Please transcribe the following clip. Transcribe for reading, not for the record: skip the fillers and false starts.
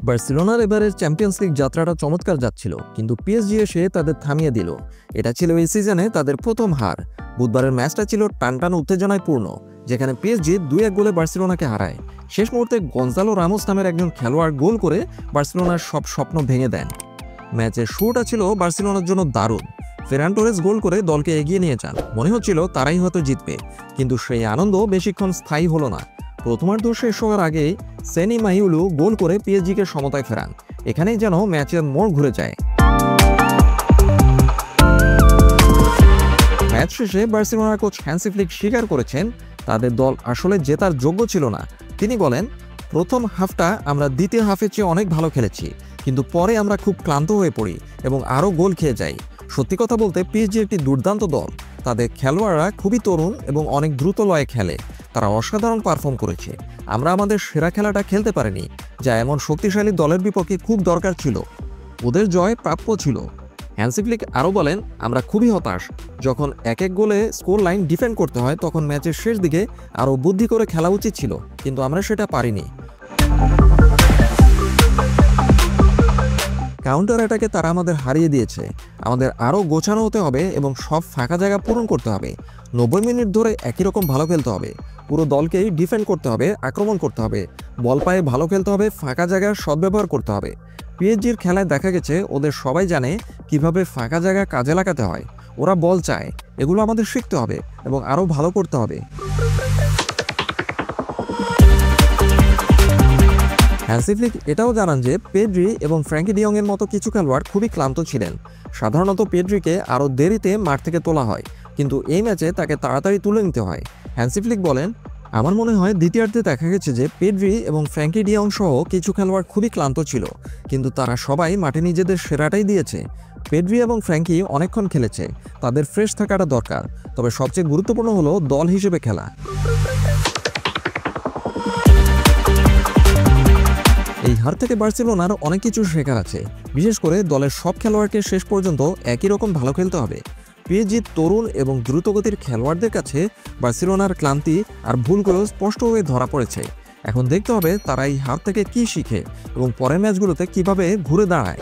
বার্সেলোনার এবারের champions league যাত্রাটা চমৎকার যাচ্ছিল, কিন্তু পিএসজি এসে তাদের থামিয়ে দিল। এটা ছিল এই সিজনে তাদের প্রথম হার। বুধবারের ম্যাচটা ছিল টানটান উত্তেজনায় পূর্ণ, যেখানে পিএসজি 2-1 গোলে বার্সেলোনাকে হারায়। শেষ মুহূর্তে গনজালো রামোস নামের একজন খেলোয়াড় গোল করে বার্সেলোনার সব স্বপ্ন ভেঙে দেন। ম্যাচের শুরুটা ছিল বার্সেলোনার জন্য দারুণ। ফেরান টোরেস গোল করে দলকে এগিয়ে নিয়ে যান, মনে হচ্ছিল তারাই হয়তো জিতবে, কিন্তু সেই আনন্দ বেশিক্ষণ স্থায়ী হলো না। প্রথমার্ধ শেষ হওয়ার আগেই সেনি মাইউলু গোল করে পিএসজিকে সমতায় ফেরান। এখানেই যেন ম্যাচের মোড় ঘুরে যায়। ম্যাচ শেষে বার্সেলোনার কোচ হ্যান্সি ফ্লিক স্বীকার করেছেন তাদের দল আসলে জেতার যোগ্য ছিল না। তিনি বলেন, প্রথম হাফটা আমরা দ্বিতীয় হাফের চেয়ে অনেক ভালো খেলেছি, কিন্তু পরে আমরা খুব ক্লান্ত হয়ে পড়ি এবং আরও গোল খেয়ে যাই। সত্যি কথা বলতে পিএসজি একটি দুর্দান্ত দল। তাদের খেলোয়াড়রা খুবই তরুণ এবং অনেক দ্রুত লয়ে খেলে। তারা অসাধারণ পারফর্ম করেছে। আমরা আমাদের সেরা খেলাটা খেলতে পারিনি, যা এমন শক্তিশালী দলের বিপক্ষে খুব দরকার ছিল। ওদের জয় প্রাপ্য ছিল। হ্যান্সি ফ্লিক আরও বলেন, আমরা খুবই হতাশ। যখন এক গোলে স্কোর লাইন ডিফেন্ড করতে হয়, তখন ম্যাচের শেষ দিকে আরও বুদ্ধি করে খেলা উচিত ছিল, কিন্তু আমরা সেটা পারিনি। কাউন্টার অ্যাটাকে তারা আমাদের হারিয়ে দিয়েছে। আমাদের আরও গোছানো হতে হবে এবং সব ফাঁকা জায়গা পূরণ করতে হবে। 90 মিনিট ধরে একই রকম ভালো খেলতে হবে। পুরো দলকেই ডিফেন্ড করতে হবে, আক্রমণ করতে হবে, বল পায়ে ভালো খেলতে হবে, ফাঁকা জায়গার সদ্ব্যবহার করতে হবে। পিএসজির খেলায় দেখা গেছে ওদের সবাই জানে কিভাবে ফাঁকা জায়গা কাজে লাগাতে হয়। ওরা বল চায়, এগুলো আমাদের শিখতে হবে এবং আরও ভালো করতে হবে। হ্যান্সি ফ্লিক এটাও জানান যে পেড্রি এবং ফ্র্যাঙ্কি ডিয়ং এর মতো কিছু খেলোয়াড় খুবই ক্লান্ত ছিলেন। সাধারণত পেড্রিকে আরও দেরিতে মাঠ থেকে তোলা হয়, কিন্তু এই ম্যাচে তাকে তাড়াতাড়ি তুলে নিতে হয়। হ্যান্সি ফ্লিক বলেন, আমার মনে হয় দ্বিতীয়ার্ধে দেখা গেছে যে পেড্রি এবং ফ্র্যাঙ্কি ডিয়ং সহ কিছু খেলোয়াড় খুবই ক্লান্ত ছিল, কিন্তু তারা সবাই মাঠে নিজেদের সেরাটাই দিয়েছে। পেড্রি এবং ফ্র্যাঙ্কি অনেকক্ষণ খেলেছে, তাদের ফ্রেশ থাকাটা দরকার। তবে সবচেয়ে গুরুত্বপূর্ণ হলো দল হিসেবে খেলা। এই হার থেকে বার্সেলোনার অনেক কিছু শেখার আছে। বিশেষ করে দলের সব খেলোয়াড়কে শেষ পর্যন্ত একই রকম ভালো খেলতে হবে। পিএসজি তরুণ এবং দ্রুতগতির খেলোয়াড়দের কাছে বার্সেলোনার ক্লান্তি আর ভুলগুলো স্পষ্টভাবে ধরা পড়েছে। এখন দেখতে হবে তারা এই হার থেকে কী শিখে এবং পরের ম্যাচগুলোতে কিভাবে ঘুরে দাঁড়ায়।